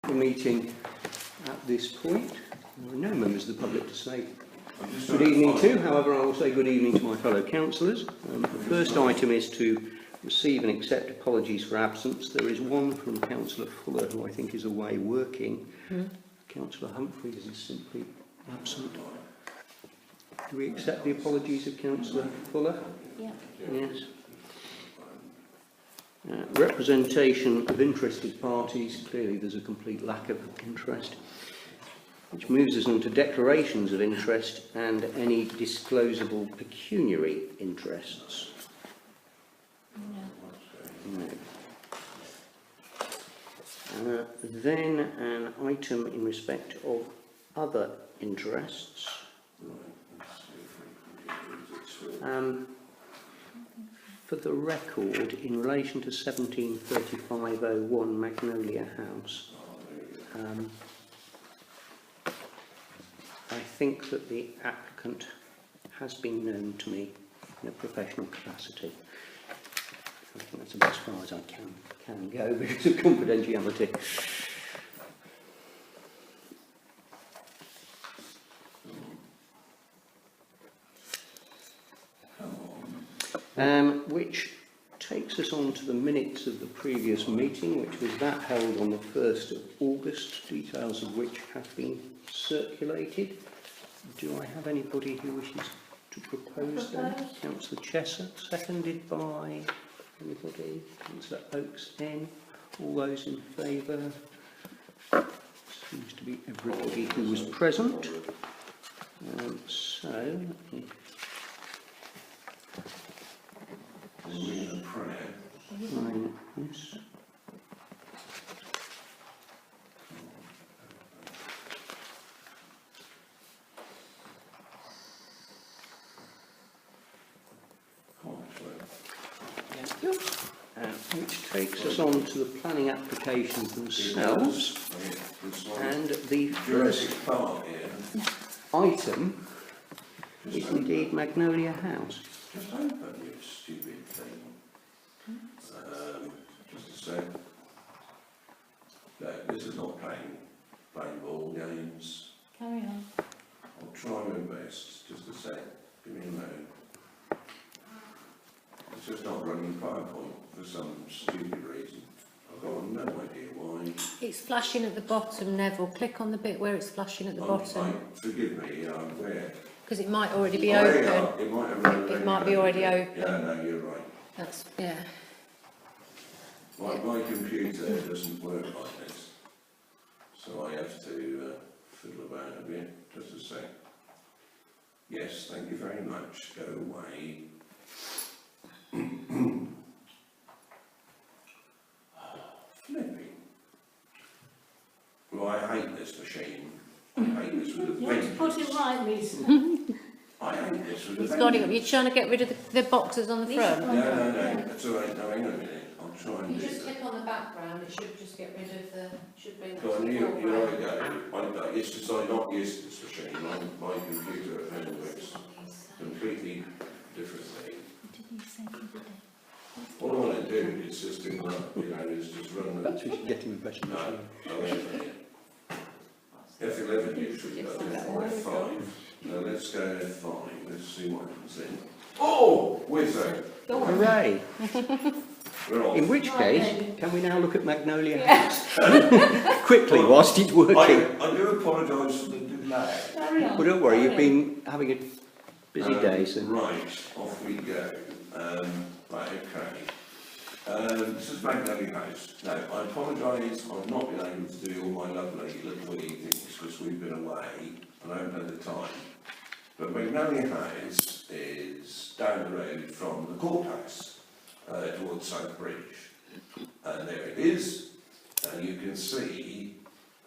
the meeting at this point. There are no members of the public to say good evening to. However, I will say good evening to my fellow councillors. The first item is to receive and accept apologies for absence. There is one from Councillor Fuller, who I think is away working. Councillor Humphreys is simply absent. Do we accept the apologies of Councillor Fuller? Yeah. Yes. Representation of interested parties. Clearly there's a complete lack of interest, which moves us on to declarations of interest and any disclosable pecuniary interests. No. Then an item in respect of other interests. For the record, in relation to 173501 Magnolia House, I think that the applicant has been known to me in a professional capacity. I think that's about as far as I can go because of confidentiality. Which takes us on to the minutes of the previous meeting, which was that held on the 1st of August, details of which have been circulated. Do I have anybody who wishes to propose them? Councillor Chesser, seconded by anybody? Councillor Oakes, N. All those in favour? Seems to be everybody who was present. So, yes. Which takes us on to the planning applications themselves, and the first item is indeed Magnolia House. Just open, you stupid thing. Just a sec. No, this is not playing ball games. Carry on. I'll try my best. Just a sec. Give me a moment. It's just not running PowerPoint for some stupid reason. I've got no idea why. It's flashing at the bottom, Neville. Click on the bit where it's flashing at the bottom. Forgive me, where? Because it might already be open. It might be already open. Yeah, no, you're right. That's, yeah. My computer doesn't work like this, so I have to fiddle about a bit. Just a sec. Yes, thank you very much. Go away. Flipping. Well, I hate this machine. I hate this with a You want to vengeance. put it right, Lisa? I hate this with a It's got it. vengeance. You're trying to get rid of the boxes on the front. No, that's all right. No, hang on a minute. I'll try and You do just that. click on the background. It should just get rid of the. Should bring. Go on, you're right, go. It's just I'm not used to this machine. My computer at home works completely differently. All I want to do is just do that, is just run the... Perhaps we should get him a better machine. F11 usually goes F5. Now let's go F5. Let's see what happens then. Oh! Wizzo! Hooray! We're off. In which case, can we now look at Magnolia House? Quickly, whilst it's working. I do apologise for the delay. Carry on. Well, don't worry, you've been having a busy day, so... Right, off we go. Right, okay. This is Magnolia House. Now, I apologise, I've not been able to do all my lovely little evenings because we've been away and I haven't had the time. But Magnolia House is down the road from the courthouse towards South Bridge. And there it is. And you can see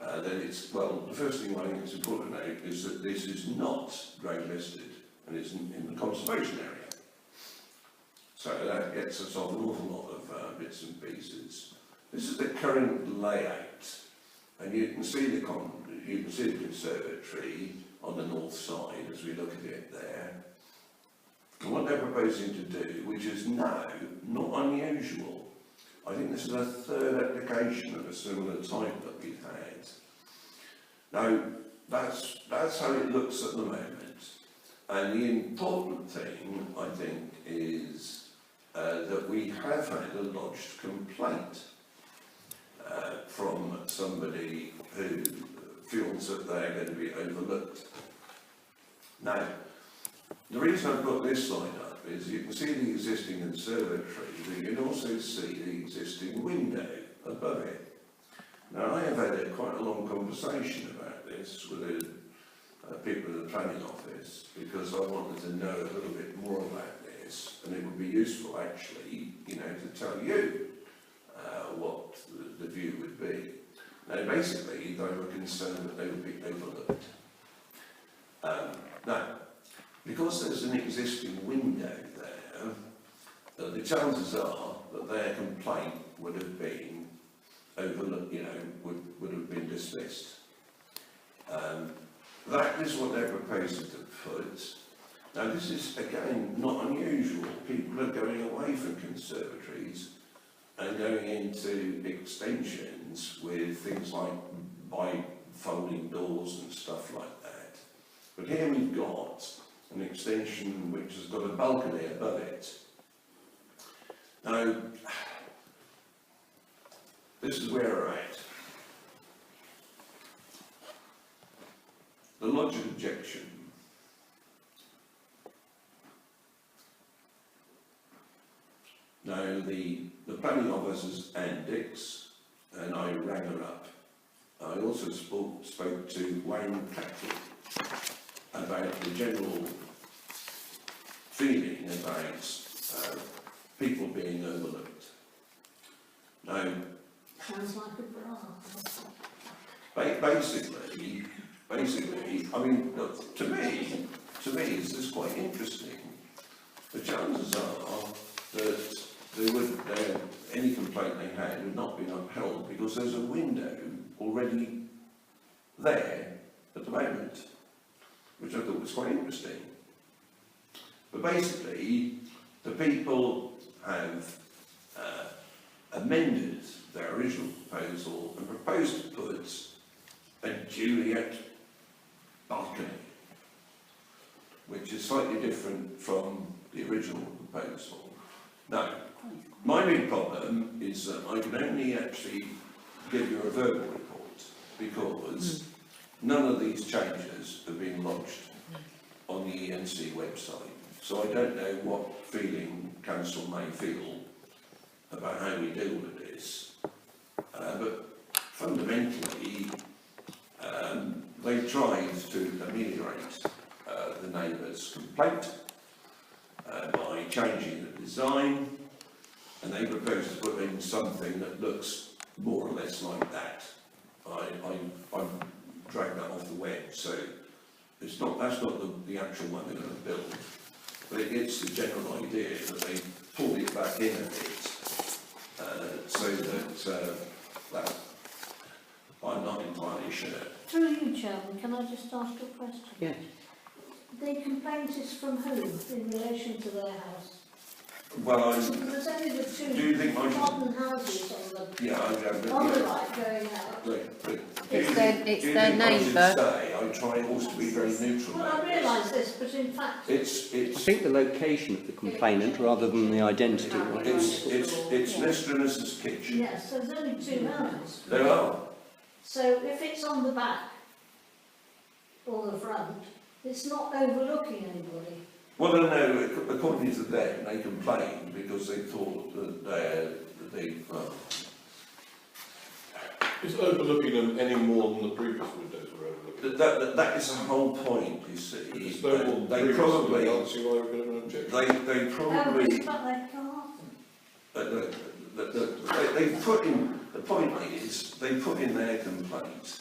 that it's, well, the first thing I think it's important to note is that this is not drone listed and it's in the conservation area. So that gets us off an awful lot of bits and pieces. This is the current layout, and you can see the conservatory on the north side as we look at it there. And what they're proposing to do, which is now not unusual, I think this is a third application of a similar type that we've had, Now, that's how it looks at the moment. And the important thing, I think, is that we have had a lodged complaint from somebody who feels that they're going to be overlooked. Now, the reason I've got this line up is you can see the existing conservatory, but you can also see the existing window above it. Now, I have had quite a long conversation about this with the people in the planning office, because I wanted to know a little bit more about this, and it would be useful actually, you know, to tell you what the view would be. Now, basically, they were concerned that they would be overlooked. Now, because there's an existing window there, the chances are that their complaint would have been overlooked, you know, would have been dismissed. That is what they're proposing to put. Now, this is, again, not unusual. People are going away from conservatories and going into extensions with things like bi-folding doors and stuff like that. But here we've got an extension which has got a balcony above it. Now, this is where we're at. The lodged objection. Now, the planning officer's Andix, and I rang her up. I also spoke to Wayne Catley about the general feeling about people being overlooked. Now, sounds like a bra. basically, I mean, look, to me, this is quite interesting. The chances are that any complaint they had would not be upheld because there's a window already there at the moment, which I thought was quite interesting. But basically, the people have amended their original proposal and proposed to put a Juliet balcony, which is slightly different from the original proposal. Now, my big problem is that I can only actually give you a verbal report because none of these changes have been lodged on the ENC website. So I don't know what feeling council may feel about how we deal with this. But fundamentally, they tried to ameliorate the neighbours' complaint by changing the design, and they proposed to put in something that looks more or less like that. I dragged that off the web, so that's not the actual one they're going to build, but it's the general idea that they pulled it back in a bit, so that, well, I'm not entirely sure. Through you, Chairman, can I just ask a question? Yes. The complaint is from who in relation to their house? Well, There's only the two do you think I should? modern houses on the Yeah, right going out. It's their neighbour. I try always to be very neutral. Well, I realise this, but in fact, I It's think the location of the complainant rather than the identity. Mr and Mrs Kitchen. yes, there's only two houses. There are. So if it's on the back or the front, it's not overlooking anybody. Well, no, according to them, they complained because they thought that Is overlooking them any more than the previous windows were overlooking? that is the whole point, you see. There's no more They previous probably, windows, so why would an objection? they probably, But they can't. they put in, the point is, they put in their complaint.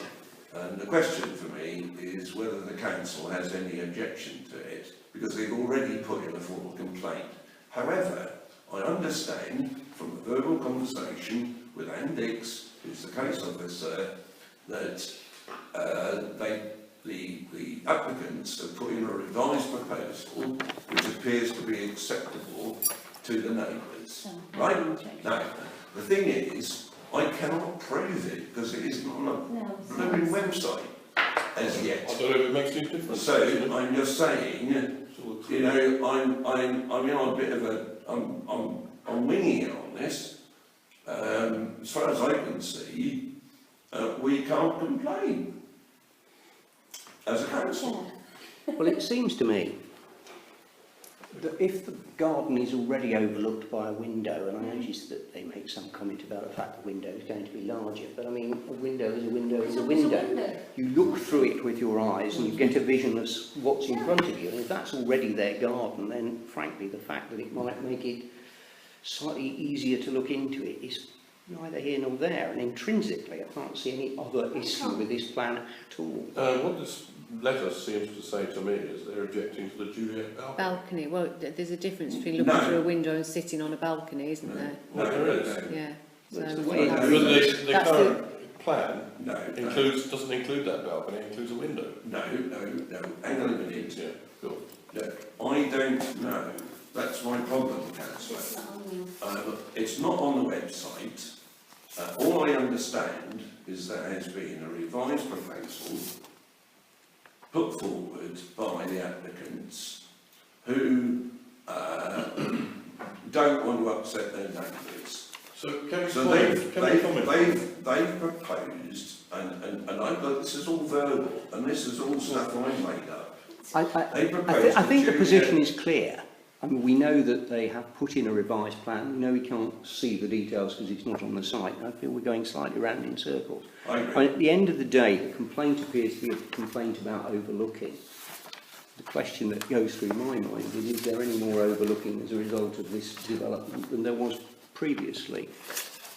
And the question for me is whether the council has any objection to it, because they've already put in a formal complaint. However, I understand from a verbal conversation with Anne Dix, who's the case officer, that the applicants have put in a revised proposal which appears to be acceptable to the neighbours. Right? Now, the thing is, I cannot prove it because it isn't on the No, blooming website as I yet. don't know if it makes any difference. So I'm just saying, Sort of- you know, I'm on a bit of a, I'm winging it on this. As far as I can see, we can't complain as a council. Well, it seems to me that if the garden is already overlooked by a window, and I noticed that they make some comment about the fact the window is going to be larger, but I mean, a window is a window is a window. You look through it with your eyes and you get a vision of what's in front of you, and if that's already their garden, then frankly the fact that it might make it slightly easier to look into it is neither here nor there, and intrinsically I can't see any other issue with this plan at all. What this letter seems to say to me is they're objecting to the Juliet balcony. Balcony, well, there's a difference between looking No. through a window and sitting on a balcony, isn't there? Well, there is. Yeah. That's So the way it But is. the That's current plan No, doesn't include that balcony, it includes a window. no, hang on a minute. Yeah, cool. No, I don't know. That's my problem, councillor. It's not on the website. All I understand is there has been a revised proposal put forward by the applicants who don't want to upset their neighbours. So can we So comment? they've proposed, and I've got, this is all verbal, and this is all stuff I made up. I think the position is clear. I mean, we know that they have put in a revised plan. We know we can't see the details because it's not on the site. I feel we're going slightly round in circles. I And agree. at the end of the day, the complaint appears to be a complaint about overlooking. The question that goes through my mind is there any more overlooking as a result of this development than there was previously?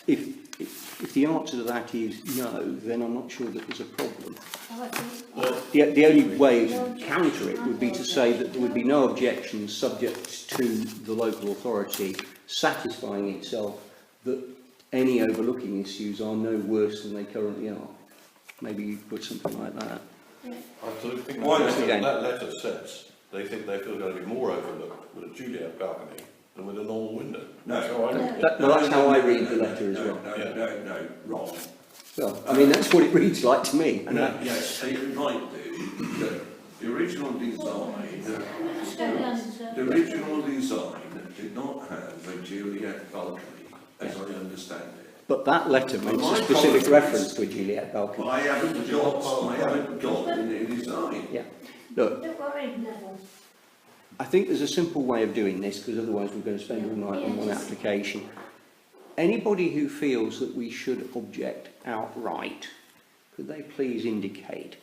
If the answer to that is no, then I'm not sure that there's a problem. The only way to counter it would be to say that there would be no objections subject to the local authority satisfying itself that any overlooking issues are no worse than they currently are. Maybe you put something like that. I think Why that not? letter says they think they feel going to be more overlooked with a Juliet balcony than with a normal window. No. That's how I read it. That's how I read the letter as well. No, wrong. Well, I mean, that's what it reads like to me. And No, yes, it might do. The original design, the original design did not have a Juliet balcony, as I understand it. But that letter makes a specific reference to a Juliet balcony. I haven't got the new design. Yeah. Look, Don't worry, Neville. I think there's a simple way of doing this, because otherwise we're going to spend all night on one application. Anybody who feels that we should object outright, could they please indicate?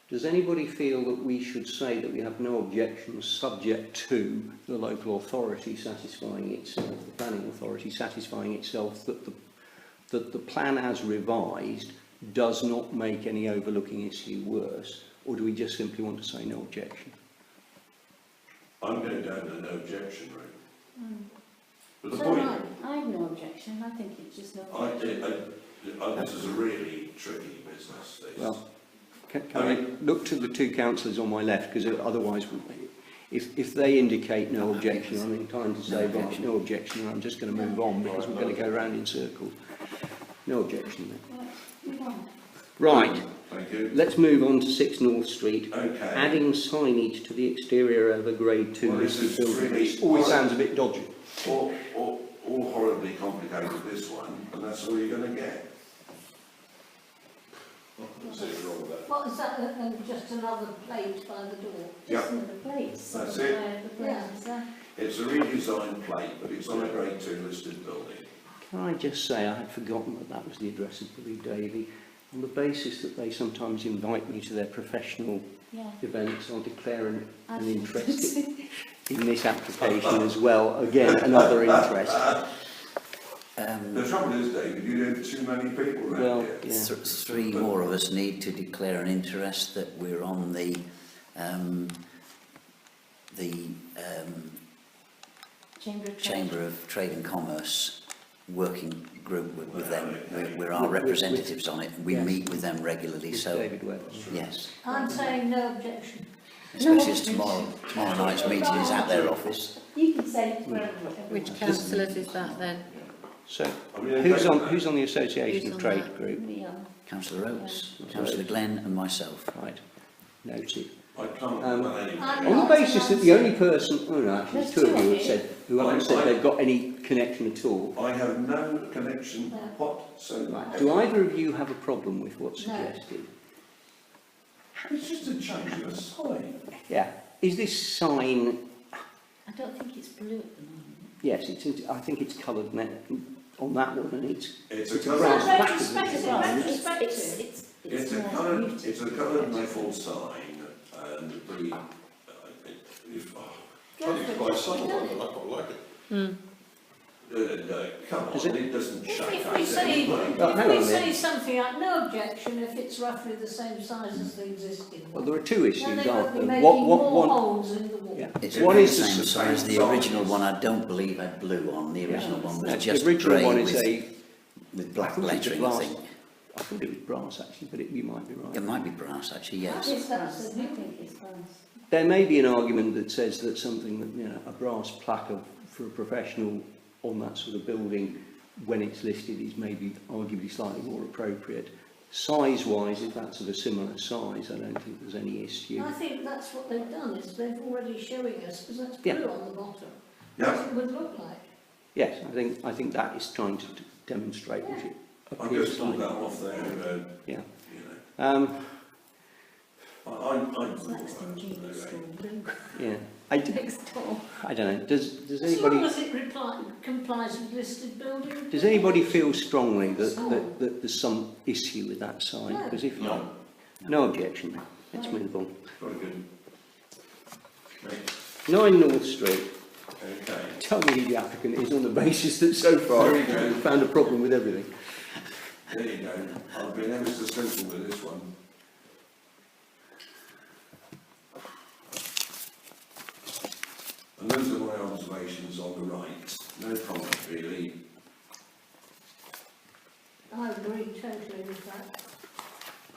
Does anybody feel that we should say that we have no objections subject to the local authority satisfying itself, the planning authority satisfying itself that the plan as revised does not make any overlooking issue worse? Or do we just simply want to say no objection? I'm going down the no objection route. But the So point, I have no objection, I think it's just no objection. this is a really tricky business, this. Well, can I look to the two councillors on my left, because otherwise, if they indicate no objection, I'm inclined to say, right, no objection, and I'm just going to move on, because we're going to go round in circles. No objection then. Move on. Right, Thank you. let's move on to 6 North Street. Okay. Adding signage to the exterior of a Grade 2 Well, this listed is building. really- It always sounds a bit dodgy. All horribly complicated, this one, and that's all you're going to get. See what's wrong with that. What is that, just another plate by the door? Yeah. Just another place. That's so it. where the place is there. It's a redesigned plate, but it's on a Grade 2 listed building. Can I just say, I had forgotten that that was the address of Blue Davy. On the basis that they sometimes invite me to their professional Yeah. events, I'll declare an I- interest in this application as well. Again, another interest. The trouble is, David, you don't have too many people around Well, here. yeah. Three more of us need to declare an interest that we're on the Chamber of Trade. Chamber of Trade and Commerce working group with them. We're our representatives on it. We Yes. meet with them regularly. With So David Webb. yes, I'm saying no objection. especially as tomorrow night's meeting is at their office. You can say it wherever. Which councillors is that then? So, I mean, who's on the Association Who's of on Trade that? Group? Me on. Councillor Oates, Councillor Glenn and myself. Right, noted. I can't Um, believe I'm it. On the basis that the only person, oh no, actually, There's two of two you of have you. said, who haven't said they've got any connection at all. I have no connection whatsoever. Right, do either of you have a problem with what's No. suggested? It's just a change of a sign. Yeah, is this sign, I don't think it's blue at the moment. yes, I think it's coloured on that one, and it's It's a It's coloured, brown. it's a coloured metal sign, and the, if, It's by someone, and I quite like it. come Does on, it- it doesn't show If that we say, anyway. Oh, hang on a if we say minute. something like no objection if it's roughly the same size as the existing well, one, there are two issues, then they aren't won't be there? making What more one? holes in the wall. Yeah. It's It the is same the size. same The size. original one I don't believe had blue on. The original one was The just original grey one is with black I thought it was lettering, brass. I think. I thought it was brass actually, but you might be right. It might be brass actually, yes. It's brass, I think it's brass. There may be an argument that says that something that, you know, a brass plaque for a professional on that sort of building, when it's listed, is maybe arguably slightly more appropriate. Size-wise, if that's of a similar size, I don't think there's any issue. I think that's what they've done, is they've already showing us, because that's blue Yeah. on the bottom, Yeah, what it would look like. Yes, I think that is trying to demonstrate what it I appears just pulled that like. off there, Yeah. you know. Um, It's next in Jean's school, blue. yeah. Next door. I don't know. Does As long anybody as it complies with listed building. does anybody feel strongly that there's some issue with that sign? No. Because if No. no objection, let's move on. Very good. Okay, 9 North Street. okay. Tell me who the applicant is on the basis that so far There you go. we've found a problem with everything. There you go. I've been ever so simple with this one. And those are my observations on the right. No comment really. I agree totally with that.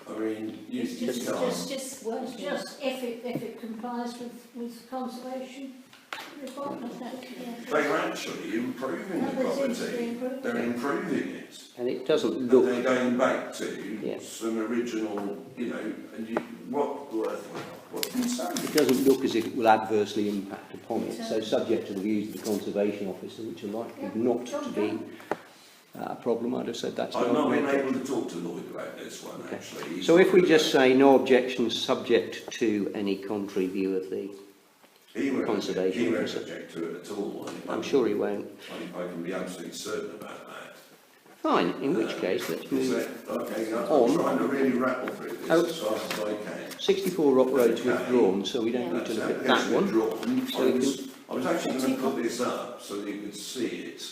I mean, you It's can't. just Just words. It's just if it complies with conservation requirements. They're actually improving the property. They're improving it. And it doesn't And look, they're going back to Yeah. some original, you know, and you, what can you say? it doesn't look as if it will adversely impact upon it. So subject to the views of the conservation officer, which are likely not to be a problem, I'd have said that's I've not been okay. able to talk to Lloyd about this one, Okay. actually. So if we just say no objections subject to any contrary view of the, He won't conservation he won't officer. object to it at all. I'm sure he won't. I can be absolutely certain about that. Fine, in which case let's Is move. it? Okay, On. I'm trying to really rattle through this Oh. as fast as I can. 64 Rock Road's Okay. withdrawn, so we don't need to look at that Application one. withdrawn. So we I was actually going to put this up so that you could see it.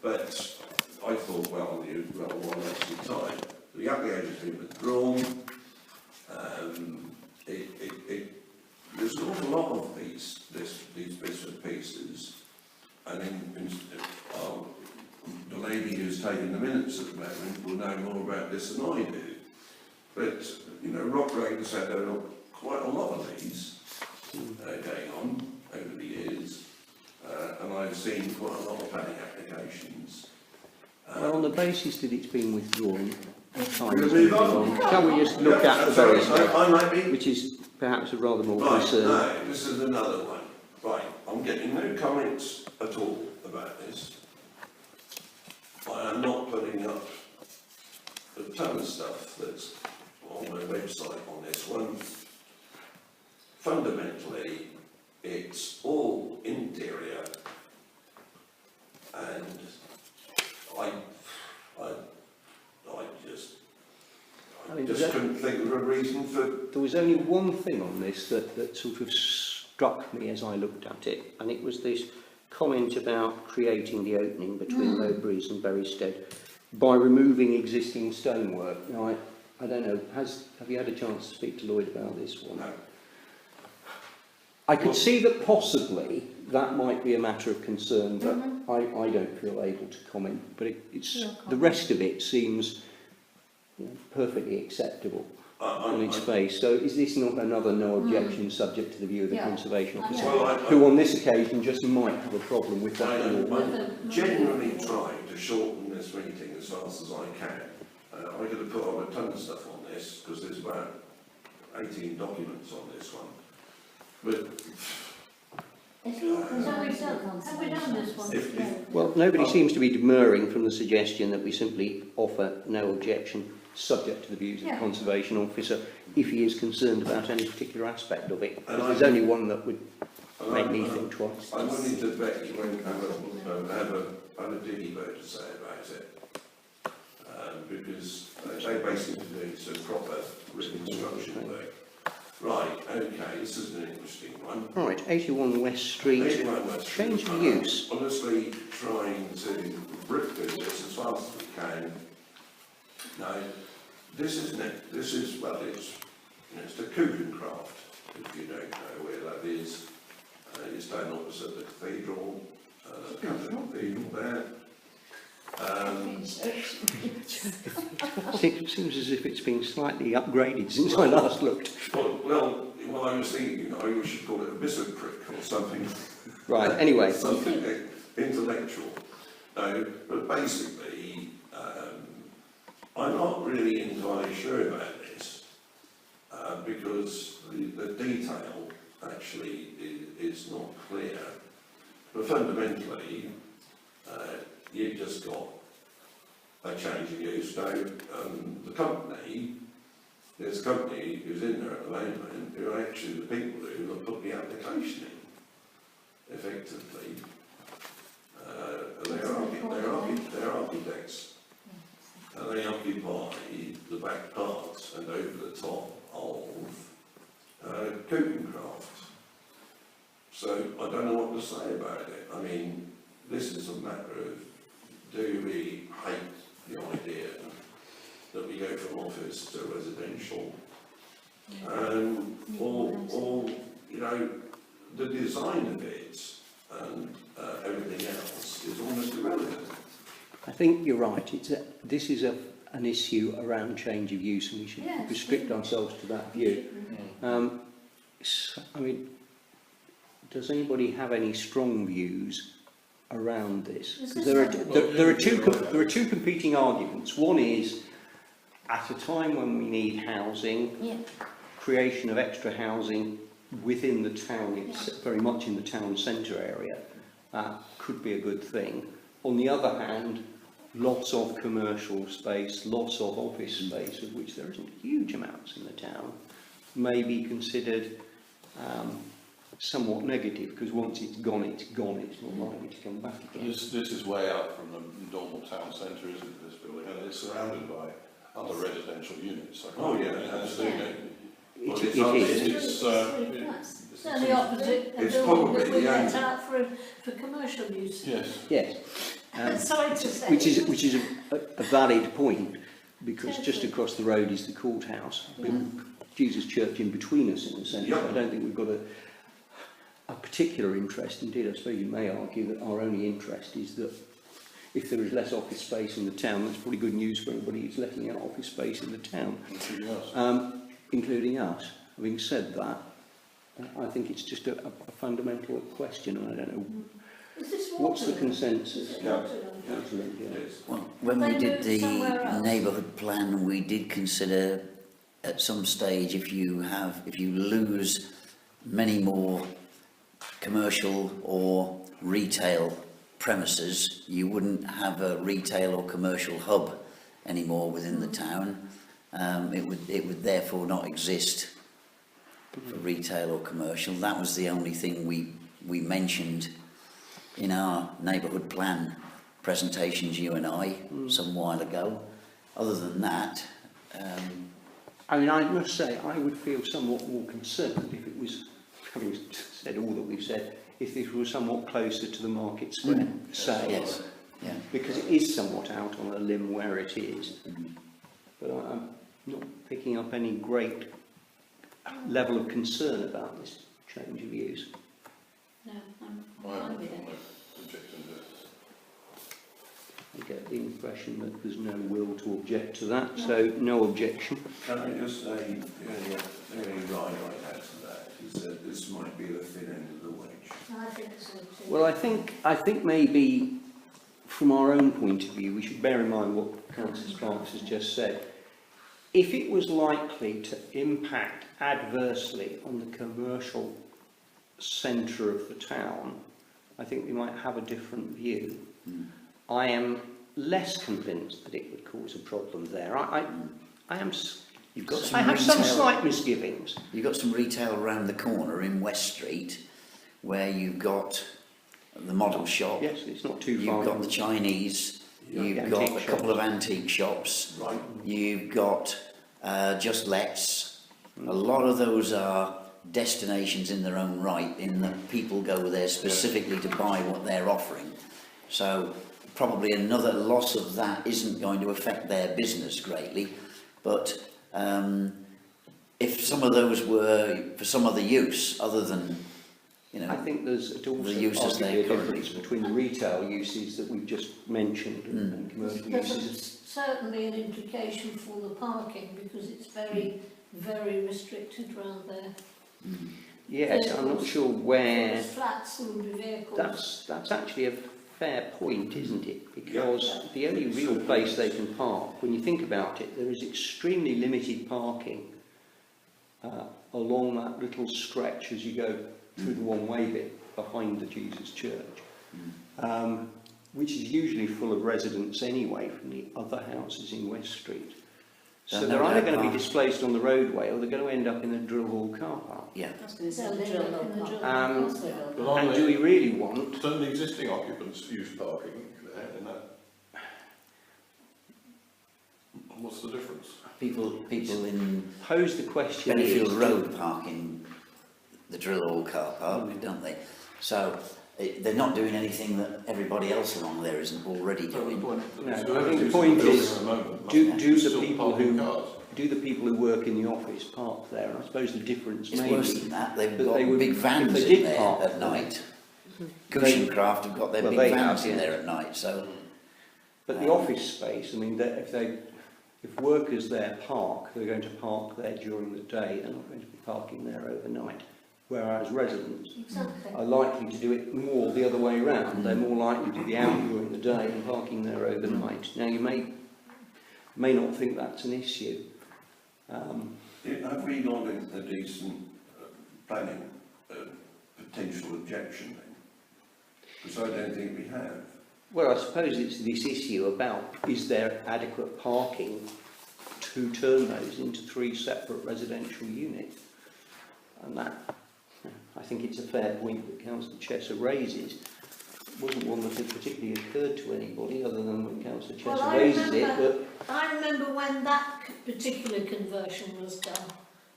But I thought, well, one extra time. The application's been withdrawn. There's an awful lot of these bits and pieces. And the lady who's taking the minutes at the moment will know more about this than I do. But, you know, Rock Road has had quite a lot of these going on over the years. And I've seen quite a lot of planning applications. Well, on the basis that it's been withdrawn, time We'll has move moved on. on. Shall we just look at the Sorry, very I might be. which is perhaps a rather more Right, concern? no, this is another one. Right, I'm getting no comments at all about this. I am not putting up a ton of stuff that's on my website on this one. Fundamentally, it's all interior, and I I mean, just couldn't think of a reason for. There was only one thing on this that sort of struck me as I looked at it, and it was this comment about creating the opening between Lowbreeze and Berrystead by removing existing stonework. Now, I don't know, have you had a chance to speak to Lloyd about this one? No. I could see that possibly that might be a matter of concern, but I don't feel able to comment. But it's No the comment. rest of it seems, you know, perfectly acceptable. on its face. So is this not another no objection subject to the view of the Yeah. Conservation Officer, Well, who on this occasion just might have a problem with that law? I'm genuinely trying to shorten this meeting as fast as I can. I could have put on a ton of stuff on this, because there's about 18 documents on this one. But Have we done this one? If- Well, nobody seems to be demurring from the suggestion that we simply offer no objection, subject to the views of the Yeah. Conservation Officer, if he is concerned about any particular aspect of it. And There's I- only one that would and make me I'm- think twice. I'm willing to bet you won't have a diggy vote to say about it. Because they basically do some proper written instruction work. Right, okay, this is an interesting one. Right, 81 West Street, change of use. Honestly, trying to rip through this as fast as we can. Now, this isn't it. This is, well, it's the Kuchencraft, if you don't know where that is. It's down opposite the cathedral, cathedral there. Seems as if it's been slightly upgraded since I last looked. Well, I was thinking, we should call it a bishopric or something. Right, anyway. Something intellectual. No, but basically, I'm not really entirely sure about this, because the detail actually is not clear. But fundamentally, you've just got a change of use. Now, there's a company who's in there at the moment who are actually the people who have put the application in, effectively. They're architects, and they occupy the back parts and over the top of Kuchencraft. So I don't know what to say about it. I mean, this is a matter of, do we hate the idea that we go from office to residential? Or, you know, the design of it and everything else is almost irrelevant. I think you're right. This is an issue around change of use, and we should Yes. restrict ourselves to that view. I mean, does anybody have any strong views around this? Is Because this there are two competing arguments. One is, at a time when we need housing, Yeah. creation of extra housing within the town, it's very much in the town centre area, could be a good thing. On the other hand, lots of commercial space, lots of office space, of which there isn't huge amounts in the town, may be considered somewhat negative, because once it's gone, it's gone. It's not likely to come back again. This is way out from the normal town centre, isn't it, this building? And it's surrounded by other residential units. I can't Oh, yeah, remember. absolutely. Well, It it's is. It's the opposite, a It's building probably that we the let only- out for commercial use. Yes. Yes. Sorry to say. Which is a valid point, because just across the road is the courthouse, with Jesus Church in between us in a sense. Yeah. I don't think we've got a particular interest. Indeed, I suppose you may argue that our only interest is that if there is less office space in the town, that's probably good news for everybody who's letting out office space in the town, including us. Having said that, I think it's just a fundamental question, and I don't know. Is this What's the Waterloo? consensus? Is it Waterloo? Absolutely, yeah. Yes. Well, when They we did moved somewhere the else. neighbourhood plan, we did consider at some stage if you lose many more commercial or retail premises, you wouldn't have a retail or commercial hub anymore within the town. It would therefore not exist for retail or commercial. That was the only thing we mentioned in our neighbourhood plan presentations, you and I, some while ago. Other than that, I mean, I must say, I would feel somewhat more concerned if it was, having said all that we've said, if this was somewhat closer to the market square sale. yes, yeah. Because it is somewhat out on a limb where it is. But I'm not picking up any great level of concern about this change of use. No, I'm I fine have with it. no objection to it. I get the impression that there's no will to object to that, so no objection. Can I just say, the only line I had to that is that this might be the thin end of the wedge. I think so too. Well, I think maybe from our own point of view, we should bear in mind what Councillor Sparks has just said. If it was likely to impact adversely on the commercial centre of the town, I think we might have a different view. I am less convinced that it would cause a problem there. I am. You've got some I have some retail- slight misgivings. You've got some retail around the corner in West Street where you've got the model shop, Yes, it's not too far. you've got the Chinese, you've the got antique a couple of antique shops, Right. you've got Just Let's. A lot of those are destinations in their own right, in that people go there specifically to buy what they're offering. So probably another loss of that isn't going to affect their business greatly, but if some of those were for some other use other than, you know, I think there's also the uses arguably they a difference between the retail uses that we've just mentioned and commercial There's uses. certainly an implication for the parking because it's very, very restricted round there. Yes, I'm not sure where. There's flats, there will be vehicles. That's actually a fair point, isn't it? Because the only real place they can park, when you think about it, there is extremely limited parking along that little stretch as you go through the one-way bit behind the Jesus Church, which is usually full of residents anyway from the other houses in West Street. So Don't they're know either where going to be park. displaced on the roadway or they're going to end up in the drill hall car park. yeah. I was going to say They'll the end drill up in the hole drill park. Um, That's the drill But park. And do we really want? Don't the existing occupants use parking there in that? What's the difference? People in Pose the question. Bennyfield is- Road park in the drill hall car park, don't they? So they're not doing anything that everybody else along there isn't already doing. No, I think the point is, do the people who do the people who work in the office park there? And I suppose the difference It's may worse be than that. They've that got they would- big if vans they in did there park at there, night. Cushioncraft have got their Well, big they vans have, in yeah. there at night. So but the office space, I mean, if workers there park, they're going to park there during the day. They're not going to be parking there overnight. Whereas residents Exactly. are likely to do it more the other way around. They're more likely to be out during the day and parking there overnight. Now, you may not think that's an issue. Have we got a decent planning potential objection then? Because I don't think we have. Well, I suppose it's this issue about, is there adequate parking to turn those into 3 separate residential units? And that, I think it's a fair point that Councillor Chesser raises. It wasn't one that had particularly occurred to anybody other than when Councillor Chesser Well, I raises it, remember- but I remember when that particular conversion was done,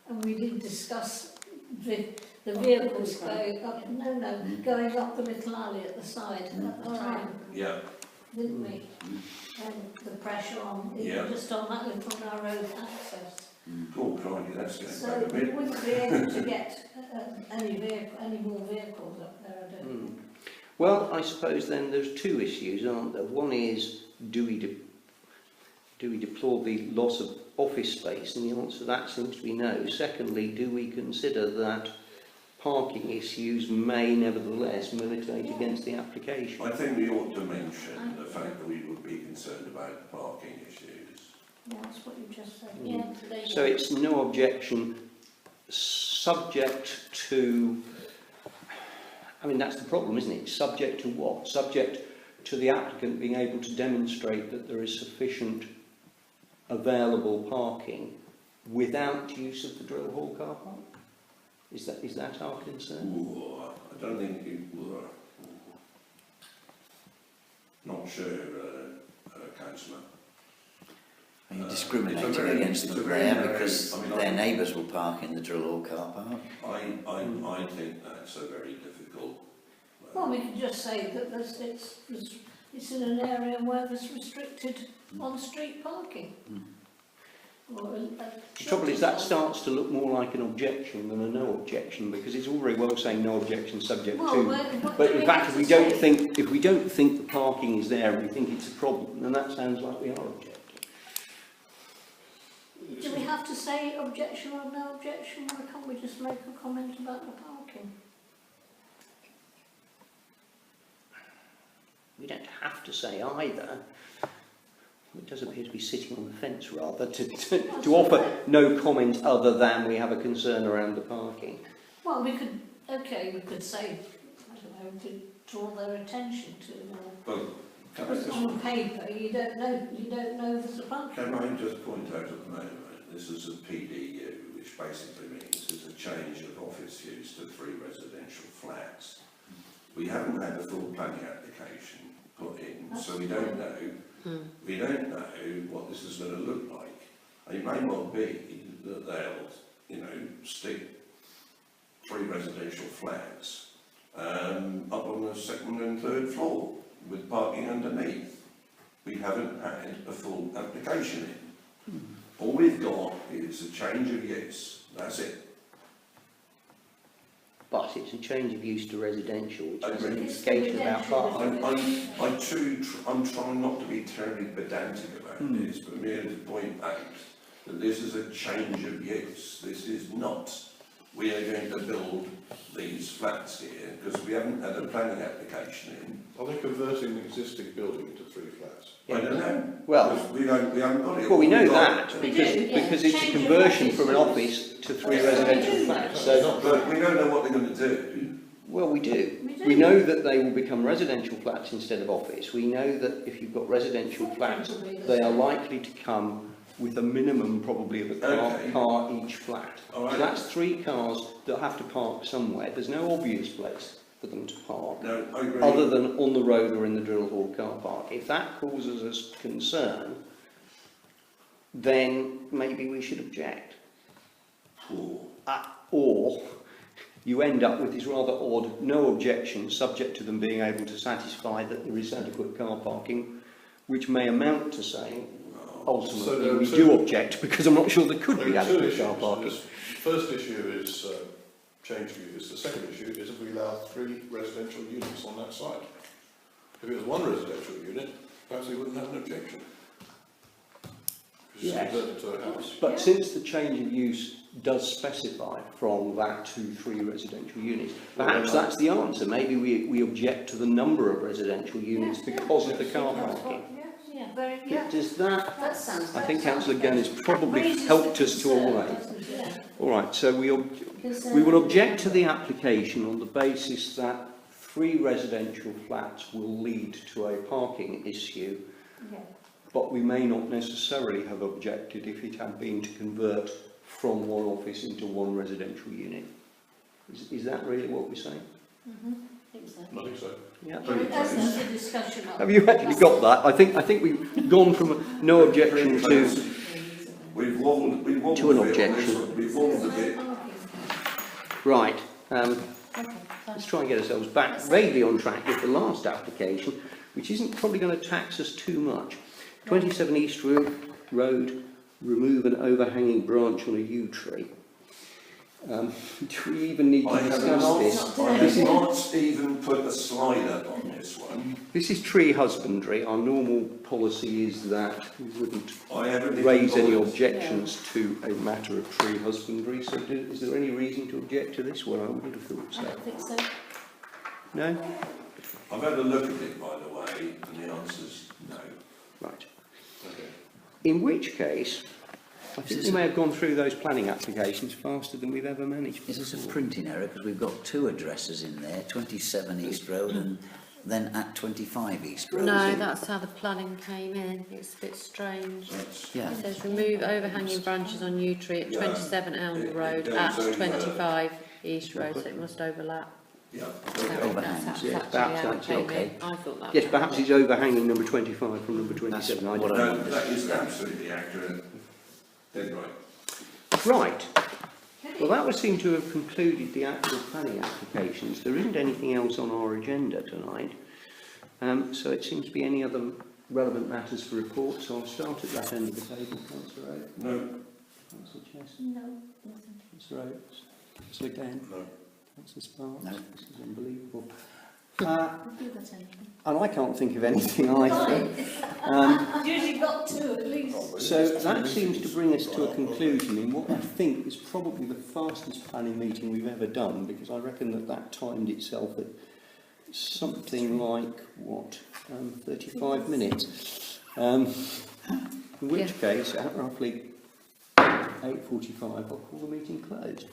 and we did discuss the vehicles going up, going up the little alley at the side at the time, Yeah. didn't we? And the pressure on, Yeah. just on that little narrow access. Oh, crikey, that's going So back a we bit. wouldn't be able to get any more vehicles up there, I don't think. well, I suppose then there's 2 issues, aren't there? One is, do we deplore the loss of office space? And the answer to that seems to be no. Secondly, do we consider that parking issues may nevertheless militate against the application? I think we ought to mention the fact that we would be concerned about parking issues. Yeah, that's what you just said. Yeah, today. So it's no objection, subject to, I mean, that's the problem, isn't it? Subject to what? Subject to the applicant being able to demonstrate that there is sufficient available parking without use of the drill hall car park? Is that our concern? Ooh, I don't think it were. Not sure, Councillor. are you discriminating it's a very- against it's them a very there narrow- because I mean, their neighbours will park in the drill hall car park? I think that's a very difficult. Well, we could just say that it's in an area where there's restricted on-street parking. Or The trouble is that starts to look more like an objection than a no objection, because it's all very well saying no objection subject to. But in fact, if we don't think the parking is there and we think it's a problem, then that sounds like we are objecting. Do we have to say objection or no objection, or can't we just make a comment about the parking? We don't have to say either. It does appear to be sitting on the fence rather to offer no comment other than we have a concern around the parking. Well, we could say, I don't know, to draw their attention to, Well, can I because just, on paper you don't know if there's a parking. can I just point out at the moment, this is a PDU, which basically means it's a change of office use to 3 residential flats. We haven't had a full planning application put in, so we don't know. We don't know what this is going to look like. It may well be that they'll, stick 3 residential flats up on the 2nd and 3rd floor with parking underneath. We haven't had a full application in. All we've got is a change of use. That's it. But it's a change of use to residential, which has an Agreed. implication about parking. I'm trying not to be terribly pedantic about this, but merely to point out that this is a change of use. This is not, we are going to build these flats here, because we haven't had a planning application in. Are they converting the existing building into 3 flats? Yeah. I don't know. Well, Because we haven't got it. well, we know We've got- that We because, do, yeah. because it's a Change of conversion office from an use. office to 3 That's what we residential do. flats. So, But we don't know what they're going to do. well, we do. We do. We know that they will become residential flats instead of office. We know that if you've got residential flats, they are likely to come with a minimum probably of a Okay. car each flat. All right. So that's 3 cars that have to park somewhere. There's no obvious place for them to park, No, I agree. other than on the road or in the Drill Hall car park. If that causes us concern, then maybe we should object. Poor. Or you end up with this rather odd no objection, subject to them being able to satisfy that there is adequate car parking, which may amount to saying, ultimately, So there are we two- do object, because I'm not sure there could be There are 2 adequate issues. car parking. The first issue is change of use. The second issue is if we allow 3 residential units on that site. If it was 1 residential unit, perhaps we wouldn't have an objection. Because it's Yes. converted to a house. But since the change of use does specify from that to 3 residential units, perhaps that's the answer. Maybe we object to the number of residential units because of the car parking. Yeah, very, yeah. Does that, That sounds. I think Councillor Gunn has probably Raises helped the us to all concern, that. doesn't it? Yeah. All right, so we will object to the application on the basis that 3 residential flats will lead to a parking issue, Yeah. but we may not necessarily have objected if it had been to convert from 1 office into 1 residential unit. Is that really what we're saying? I think so. I think so. Yeah. That's the discussion. Have you actually got that? I think we've gone from a no objection to We've wobbled To an a bit on this objection. one. We've wobbled a bit. right. Okay, Let's try and get ourselves back vaguely on track with the last application, which isn't probably going to tax us too much. 27 East Road, remove an overhanging branch on a yew tree. Do we even need to I have discuss not, this? I have not even put a slide up on this one. This is tree husbandry. Our normal policy is that we wouldn't I haven't even raise any bothered. objections to a matter of tree husbandry. So is there any reason to object to this one? I wouldn't have thought I so. don't think so. No? I've had a look at it, by the way, and the answer's no. Right. Okay. In which case, I think we may have gone through those planning applications faster than we've ever managed. Is this a before. printing error? Because we've got 2 addresses in there, 27 East Road and then at 25 East Road. No, that's how the planning came in. It's a bit strange. That's, Yeah. It says remove overhanging branches on yew tree at Yeah. 27 Elm It Road does at over- 25 East Road, so it must overlap. yeah. So Okay. Overhangs, that's yeah, actually that's how it came okay. in. I thought that Yes, was perhaps right. it's overhanging number 25 from number 27. I That's don't what know. No, that is absolutely accurate. Dead right. Right. Well, that would seem to have concluded the actual planning applications. There isn't anything else on our agenda tonight. So it seems to be any other relevant matters for reports. So I'll start at that end of the table, Councillor Oak. No, Councillor Chess? No, nothing. Councillor Oates? Councillor Glenn? No. Councillor Sparks? No. This is unbelievable. Have you got anything? And I can't think of anything either. Usually got two at least. So that seems to bring us to a conclusion in what I think is probably the fastest planning meeting we've ever done, because I reckon that timed itself at something like, 35 minutes. In which case, at roughly 8:45, I'll call the meeting closed.